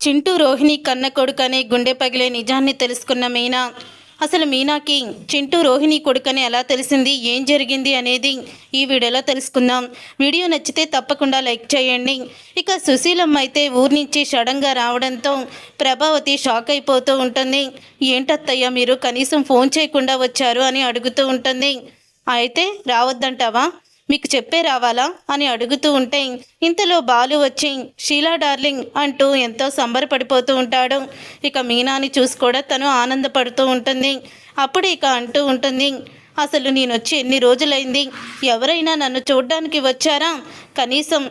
చింటూ రోహిణి కన్న కొడుకనే గుండె పగిలే నిజాన్ని తెలుసుకున్న మీనా అసలు మీనాకి చింటూ రోహిణి కొడుకని ఎలా తెలిసింది, ఏం జరిగింది అనేది ఈ వీడియోలో తెలుసుకుందాం. వీడియో నచ్చితే తప్పకుండా లైక్ చేయండి. ఇక సుశీలమ్మ అయితే ఊరి నుంచి సడన్గా రావడంతో ప్రభావతి షాక్ అయిపోతూ ఉంటుంది. ఏంటత్తయ్య మీరు కనీసం ఫోన్ చేయకుండా వచ్చారు అని అడుగుతూ ఉంటుంది. అయితే రావద్దంటావా, మీకు చెప్పే రావాలా అని అడుగుతూ ఉంటే ఇంతలో బాలు వచ్చి షీలా డార్లింగ్ అంటూ ఎంతో సంబరపడిపోతూ ఉంటాడు. ఇక మీనాని చూసి కూడా తను ఆనందపడుతూ ఉంటుంది. అప్పుడు ఇక అంటూ ఉంటుంది, అసలు నేను వచ్చి ఎన్ని రోజులైంది, ఎవరైనా నన్ను చూడ్డానికి వచ్చారా, కనీసం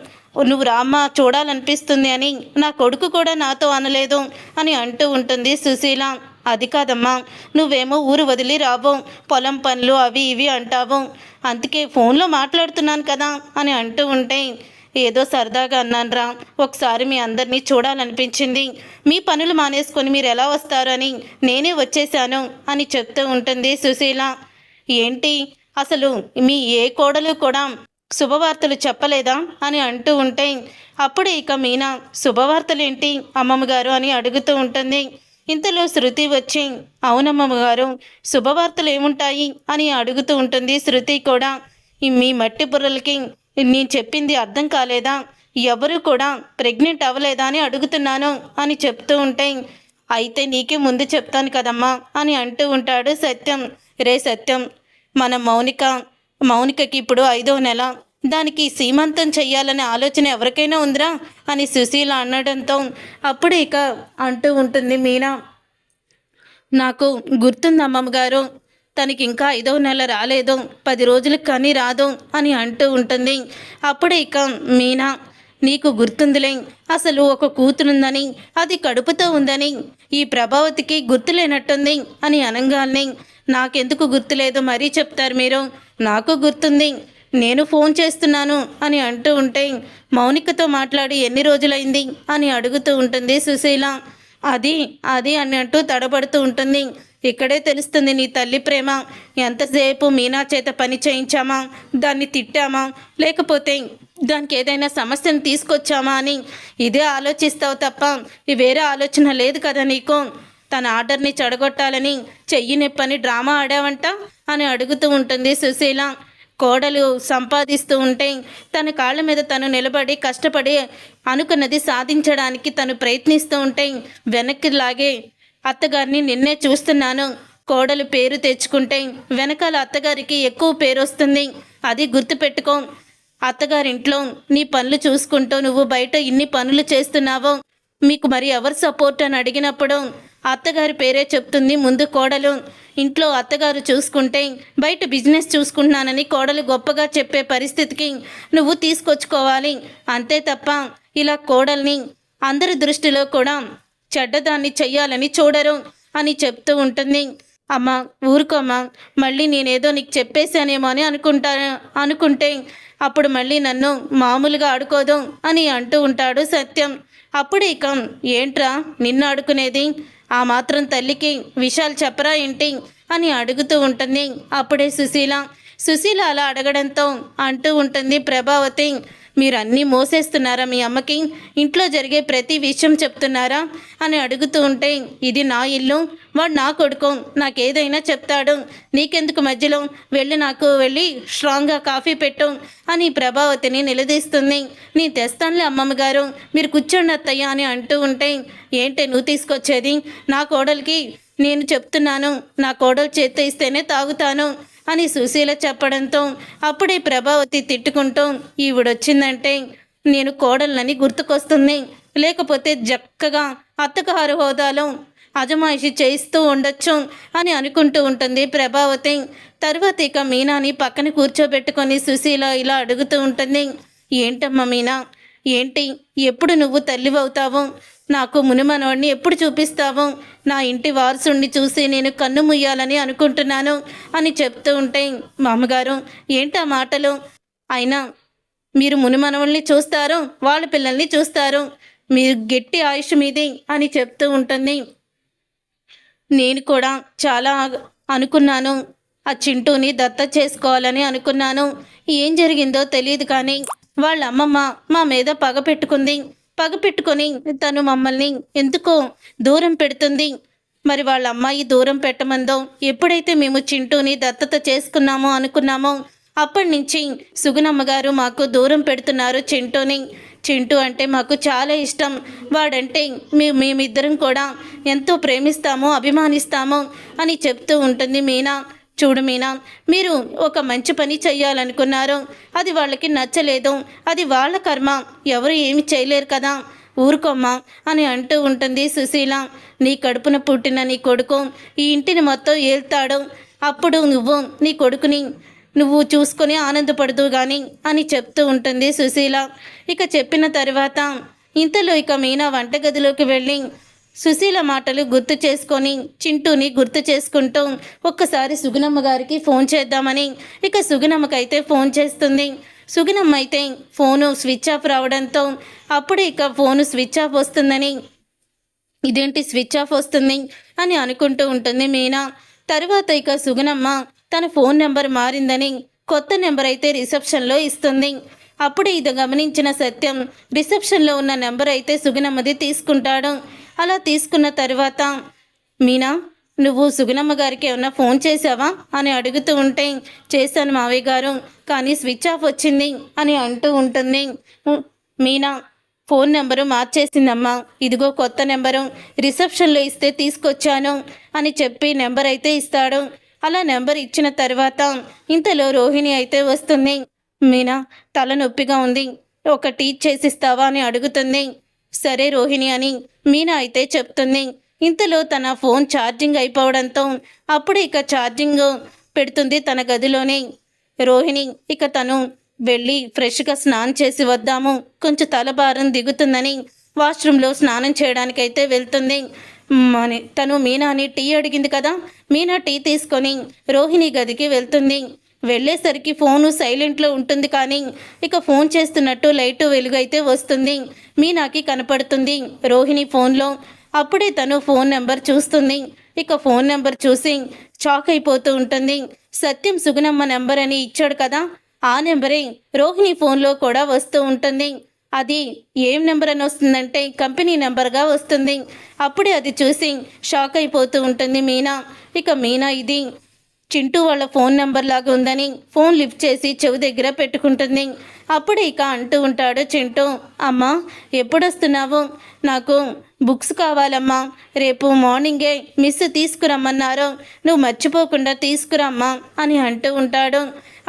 నువ్వు రామ్మ చూడాలనిపిస్తుంది అని నా కొడుకు కూడా నాతో అనలేదు అని అంటూ ఉంటుంది సుశీల. అది కాదమ్మా, నువ్వేమో ఊరు వదిలి రావు, పొలం పనులు అవి ఇవి అంటావు, అందుకే ఫోన్లో మాట్లాడుతున్నాను కదా అని అంటూ ఉంటే ఏదో సరదాగా అన్నానురా, ఒకసారి మీ అందరినీ చూడాలనిపించింది, మీ పనులు మానేసుకొని మీరు ఎలా వస్తారు అని నేనే వచ్చేసాను అని చెప్తూ ఉంటుంది సుశీల. ఏంటి అసలు మీ ఏ కోడలు కూడా శుభవార్తలు చెప్పలేదా అని అంటూ ఉంటే అప్పుడు ఇక మీనా శుభవార్తలేంటి అమ్మమ్మగారు అని అడుగుతూ ఉంటుంది. ఇంతలో శృతి వచ్చి అవునమ్మగారు శుభవార్తలు ఏముంటాయి అని అడుగుతూ ఉంటుంది. శృతి కూడా మీ మట్టి బుర్రలకి నేను చెప్పింది అర్థం కాలేదా, ఎవరు కూడా ప్రెగ్నెంట్ అవ్వలేదా అని అడుగుతున్నాను అని చెప్తూ ఉంటే అయితే నీకే ముందు చెప్తాను కదమ్మా అని అంటూ ఉంటాడు సత్యం. రే సత్యం, మన మౌనికకి ఇప్పుడు 5వ నెల, దానికి సీమంతం చెయ్యాలనే ఆలోచన ఎవరికైనా ఉందిరా అని సుశీల అనడంతో అప్పుడు ఇక అంటూ ఉంటుంది మీనా, నాకు గుర్తుంది అమ్మమ్మగారు, తనకి ఇంకా 5వ నెల రాలేదు, 10 రోజులకు కానీ రాదు అని అంటూ ఉంటుంది. అప్పుడు ఇక మీనా, నీకు గుర్తుందిలే, అసలు ఒక కూతురుందని, అది కడుపుతో ఉందని ఈ ప్రభావతికి గుర్తులేనట్టుంది అని అనగానే నాకెందుకు గుర్తులేదు మరీ చెప్తారు మీరు, నాకు గుర్తుంది, నేను ఫోన్ చేస్తున్నాను అని అంటూ ఉంటే మౌనికతో మాట్లాడి ఎన్ని రోజులైంది అని అడుగుతూ ఉంటుంది సుశీల. అది అది అన్నట్టు తడబడుతూ ఉంటుంది. ఇక్కడే తెలుస్తుంది నీ తల్లి ప్రేమ, ఎంతసేపు మీనా చేత పని చేయించామా, దాన్ని తిట్టామా, లేకపోతే దానికి ఏదైనా సమస్యను తీసుకొచ్చామా అని ఇదే ఆలోచిస్తావు తప్ప వేరే ఆలోచన లేదు కదా నీకు, తన ఆర్డర్ని చెడగొట్టాలని చెయ్యి నొప్పని డ్రామా ఆడావంట అని అడుగుతూ ఉంటుంది సుశీల. కోడలు సంపాదిస్తూ ఉంటే తన కాళ్ళ మీద తను నిలబడి కష్టపడి అనుకున్నది సాధించడానికి తను ప్రయత్నిస్తూ ఉంటే వెనక్కి లాగే అత్తగారిని నిన్నే చూస్తున్నాను, కోడలు పేరు తెచ్చుకుంటే వెనకాల అత్తగారికి ఎక్కువ పేరు వస్తుంది, అది గుర్తుపెట్టుకో, అత్తగారింట్లో నీ పనులు చూసుకుంటూ నువ్వు బయట ఇన్ని పనులు చేస్తున్నావో మీకు మరి ఎవరు సపోర్ట్ అని అడిగినప్పుడు అత్తగారి పేరే చెప్తుంది ముందు కోడలు, ఇంట్లో అత్తగారు చూసుకుంటే బయట బిజినెస్ చూసుకుంటున్నానని కోడలు గొప్పగా చెప్పే పరిస్థితికి నువ్వు తీసుకొచ్చుకోవాలి, అంతే తప్ప ఇలా కోడల్ని అందరి దృష్టిలో కూడా చెడ్డదాన్ని చెయ్యాలని చూడరు అని చెప్తూ ఉంటుంది. అమ్మ ఊరుకోమ్మా, మళ్ళీ నేనేదో నీకు చెప్పేశానేమో అని అనుకుంటే అప్పుడు మళ్ళీ నన్ను మామూలుగా ఆడుకోదు అని అంటూ ఉంటాడు సత్యం. అప్పుడు ఇక ఏంట్రా నిన్ను ఆడుకునేది, ఆ మాత్రం తల్లికి విషయాలు చెప్పరా ఏంటి అని అడుగుతూ ఉంటుంది. అప్పుడే సుశీల అలా అడగడంతో అంటూ ఉంటుంది ప్రభావతి, మీరు అన్నీ మోసేస్తున్నారా మీ అమ్మకి, ఇంట్లో జరిగే ప్రతి విషయం చెప్తున్నారా అని అడుగుతూ ఉంటే ఇది నా ఇల్లు, వాడు నా కొడుకు, నాకేదైనా చెప్తాడు, నీకెందుకు మధ్యలో, నాకు వెళ్ళి స్ట్రాంగ్గా కాఫీ పెట్టు అని ప్రభావతిని నిలదీస్తుంది. నీ తెస్తానులే అమ్మమ్మగారు, మీరు కూర్చోండి అత్తయ్య అని అంటూ ఉంటే ఏంటి నువ్వు తీసుకొచ్చేది, నా కోడలికి నేను చెప్తున్నాను, నా కోడలు చేత్తో ఇస్తేనే తాగుతాను అని సుశీల చెప్పడంతో అప్పుడే ప్రభావతి తిట్టుకుంటూ ఈవిడొచ్చిందంటే నేను కోడళ్ళని గుర్తుకొస్తుంది, లేకపోతే చక్కగా అత్తగారు హోదాలో అజమాయిషి చేయిస్తూ ఉండొచ్చు అని అనుకుంటూ ఉంటుంది ప్రభావతి. తర్వాత ఇక మీనాని పక్కన కూర్చోబెట్టుకొని సుశీల ఇలా అడుగుతూ ఉంటుంది, ఏంటమ్మా మీనా, ఏంటి ఎప్పుడు నువ్వు తల్లివవుతావు, నాకు మునిమనవాడిని ఎప్పుడు చూపిస్తావు, నా ఇంటి వారసుడిని చూసి నేను కన్ను ముయ్యాలని అనుకుంటున్నాను అని చెప్తూ ఉంటే మామగారు ఏంటా మాటలు, అయినా మీరు మునిమనవుల్ని చూస్తారు, వాళ్ళ పిల్లల్ని చూస్తారు, మీరు గట్టి ఆయుష్ మీది అని చెప్తూ ఉంటుంది. నేను కూడా చాలా అనుకున్నాను, ఆ చింటూని దత్త చేసుకోవాలని అనుకున్నాను, ఏం జరిగిందో తెలియదు కానీ వాళ్ళ అమ్మమ్మ మా మీద పగ పెట్టుకుంది, పగ పెట్టుకొని తను మమ్మల్ని ఎందుకో దూరం పెడుతుంది. మరి వాళ్ళ అమ్మాయి దూరం పెట్టమందో, ఎప్పుడైతే మేము చింటూని దత్తత చేసుకున్నామో అనుకున్నామో అప్పటి నుంచి సుగుణమ్మ గారు మాకు దూరం పెడుతున్నారు చింటూని. చింటూ అంటే మాకు చాలా ఇష్టం. వాడంటే మేమిద్దరం కూడా ఎంతో ప్రేమిస్తాము, అభిమానిస్తాము అని చెప్తూ ఉంటుంది మీనా. చూడు మీనా, మీరు ఒక మంచి పని చెయ్యాలనుకున్నారు, అది వాళ్ళకి నచ్చలేదు, అది వాళ్ళ కర్మ, ఎవరు ఏమి చేయలేరు కదా, ఊరుకోమ్మా అని అంటూ ఉంటుంది సుశీల. నీ కడుపున పుట్టిన నీ కొడుకు ఈ ఇంటిని మొత్తం ఏల్తాడు, అప్పుడు నువ్వు నీ కొడుకుని నువ్వు చూసుకొని ఆనందపడదు కానీ అని చెప్తూ ఉంటుంది సుశీల. ఇక చెప్పిన తర్వాత ఇంతలో ఇక మీనా వంటగదిలోకి వెళ్ళి సుశీల మాటలు గుర్తు చేసుకొని చింటూని గుర్తు చేసుకుంటూ ఒక్కసారి సుగుణమ్మ గారికి ఫోన్ చేద్దామని ఇక సుగుణమ్మకైతే ఫోన్ చేస్తుంది. సుగుణమ్మ అయితే ఫోను స్విచ్ ఆఫ్ రావడంతో అప్పుడే ఇక ఫోను స్విచ్ ఆఫ్ వస్తుందని, ఇదేంటి స్విచ్ ఆఫ్ వస్తుంది అని అనుకుంటూ ఉంటుంది మీనా. తర్వాత ఇక సుగుణమ్మ తన ఫోన్ నెంబర్ మారిందని కొత్త నెంబర్ అయితే రిసెప్షన్లో ఇస్తుంది. అప్పుడు ఇది గమనించిన సత్యం రిసెప్షన్లో ఉన్న నెంబర్ అయితే సుగుణమ్మది తీసుకుంటాడు. అలా తీసుకున్న తర్వాత మీనా, నువ్వు సుగుణమ్మ గారికి ఏమన్నా ఫోన్ చేసావా అని అడుగుతూ ఉంటే, చేశాను మావయ్య గారు, కానీ స్విచ్ ఆఫ్ వచ్చింది అని అంటూ ఉంటుంది. మీనా, ఫోన్ నెంబరు మార్చేసిందమ్మా, ఇదిగో కొత్త నెంబరు రిసెప్షన్లో ఇస్తే తీసుకొచ్చాను అని చెప్పి నెంబర్ అయితే ఇస్తాడు. అలా నెంబర్ ఇచ్చిన తర్వాత ఇంతలో రోహిణి అయితే వస్తుంది. మీనా, తలనొప్పిగా ఉంది, ఒక టీ చేసిస్తావా అని అడుగుతుంది. సరే రోహిణి అని మీనా అయితే చెప్తుంది. ఇంతలో తన ఫోన్ ఛార్జింగ్ అయిపోవడంతో అప్పుడు ఇక ఛార్జింగ్ పెడుతుంది తన గదిలోనే రోహిణి. ఇక తను వెళ్ళి ఫ్రెష్గా స్నానం చేసి వద్దాము, కొంచెం తలభారం దిగుతుందని వాష్రూమ్లో స్నానం చేయడానికైతే వెళ్తుంది. అని తను మీనాని టీ అడిగింది కదా, మీనా టీ తీసుకొని రోహిణి గదికి వెళ్తుంది. వెళ్ళేసరికి ఫోను సైలెంట్లో ఉంటుంది, కానీ ఇక ఫోన్ చేస్తున్నట్టు లైటు వెలుగు అయితే వస్తుంది. మీనాకి కనపడుతుంది రోహిణి ఫోన్లో. అప్పుడే తను ఫోన్ నెంబర్ చూస్తుంది. ఇక ఫోన్ నెంబర్ చూసి షాక్ అయిపోతూ ఉంటుంది. సత్యం సుగుణమ్మ నెంబర్ అని ఇచ్చాడు కదా, ఆ నెంబరే రోహిణి ఫోన్లో కూడా వస్తూ ఉంటుంది. అది ఏం నెంబర్ అని వస్తుందంటే కంపెనీ నెంబర్గా వస్తుంది. అప్పుడే అది చూసి షాక్ అయిపోతూ ఉంటుంది మీనా. ఇక మీనా ఇది చింటూ వాళ్ళ ఫోన్ నెంబర్ లాగా ఉందని ఫోన్ లిఫ్ట్ చేసి చెవి దగ్గర పెట్టుకుంటుంది. అప్పుడే ఇక అంటూ ఉంటాడు చింటూ, అమ్మా ఎప్పుడు వస్తున్నావు, నాకు బుక్స్ కావాలమ్మా, రేపు మార్నింగే మిస్ తీసుకురమ్మన్నారు, నువ్వు మర్చిపోకుండా తీసుకురమ్మా అని అంటూ ఉంటాడు.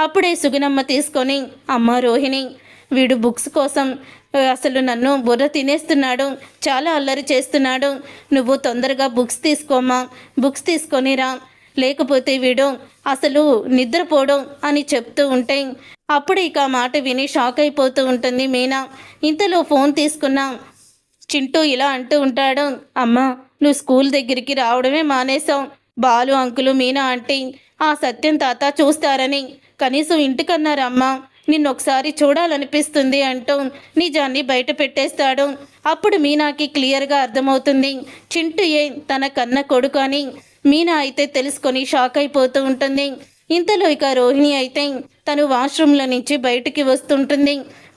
అప్పుడే సుగుణమ్మ తీసుకొని, అమ్మ రోహిణి, వీడు బుక్స్ కోసం అసలు నన్ను బుర్ర తినేస్తున్నాడు, చాలా అల్లరి చేస్తున్నాడు, నువ్వు తొందరగా బుక్స్ తీసుకోమ్మా, బుక్స్ తీసుకొనిరా, లేకపోతే వీడు అసలు నిద్రపోవడం అని చెప్తూ ఉంటే అప్పుడు ఇక మాట విని షాక్ అయిపోతూ ఉంటుంది మీనా. ఇంతలో ఫోన్ తీసుకున్న చింటూ ఇలా అంటూ ఉంటాడు, అమ్మా నువ్వు స్కూల్ దగ్గరికి రావడమే మానేశావు, బాలు అంకులు మీనా ఆంటీ ఆ సత్యం తాత చూస్తారని కనీసం ఇంటికన్నారమ్మా, నిన్నొకసారి చూడాలనిపిస్తుంది అంటూ నిజాన్ని బయట పెట్టేస్తాడు. అప్పుడు మీనాకి క్లియర్గా అర్థమవుతుంది చింటూ తన కన్న కొడుకు అని. మీనా అయితే తెలుసుకొని షాక్ అయిపోతూ ఉంటుంది. ఇంతలో ఇక రోహిణి అయితే తను వాష్రూమ్లో నుంచి బయటికి వస్తుంటుంది.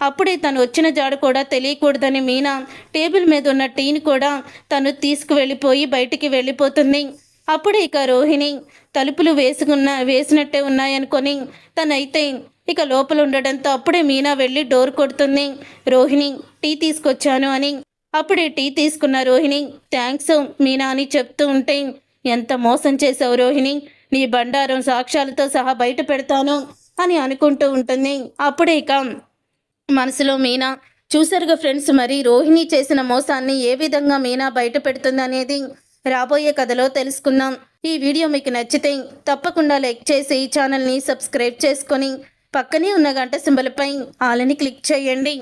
అప్పుడే తను వచ్చిన జాడు కూడా తెలియకూడదని మీనా టేబుల్ మీద ఉన్న టీని కూడా తను తీసుకువెళ్ళిపోయి బయటికి వెళ్ళిపోతుంది. అప్పుడే ఇక రోహిణి తలుపులు వేసినట్టే ఉన్నాయనుకొని తనైతే ఇక లోపల ఉండడంతో అప్పుడే మీనా వెళ్ళి డోర్ కొడుతుంది. రోహిణి టీ తీసుకొచ్చాను అని. అప్పుడే టీ తీసుకున్న రోహిణి థ్యాంక్స్ మీనా అని చెప్తూ ఉంటే, ఎంత మోసం చేసావు రోహిణి, నీ బండారం సాక్ష్యాలతో సహా బయట పెడతాను అని అనుకుంటూ ఉంటుంది. అప్పుడే ఇక మనసులో మీనా చూసారుగా ఫ్రెండ్స్, మరి రోహిణి చేసిన మోసాన్ని ఏ విధంగా మీనా బయట పెడుతుంది అనేది రాబోయే కథలో తెలుసుకుందాం. ఈ వీడియో మీకు నచ్చితే తప్పకుండా లైక్ చేసి ఈ ఛానల్ని సబ్స్క్రైబ్ చేసుకొని పక్కనే ఉన్న గంట సింబల్పై ఆలని క్లిక్ చేయండి.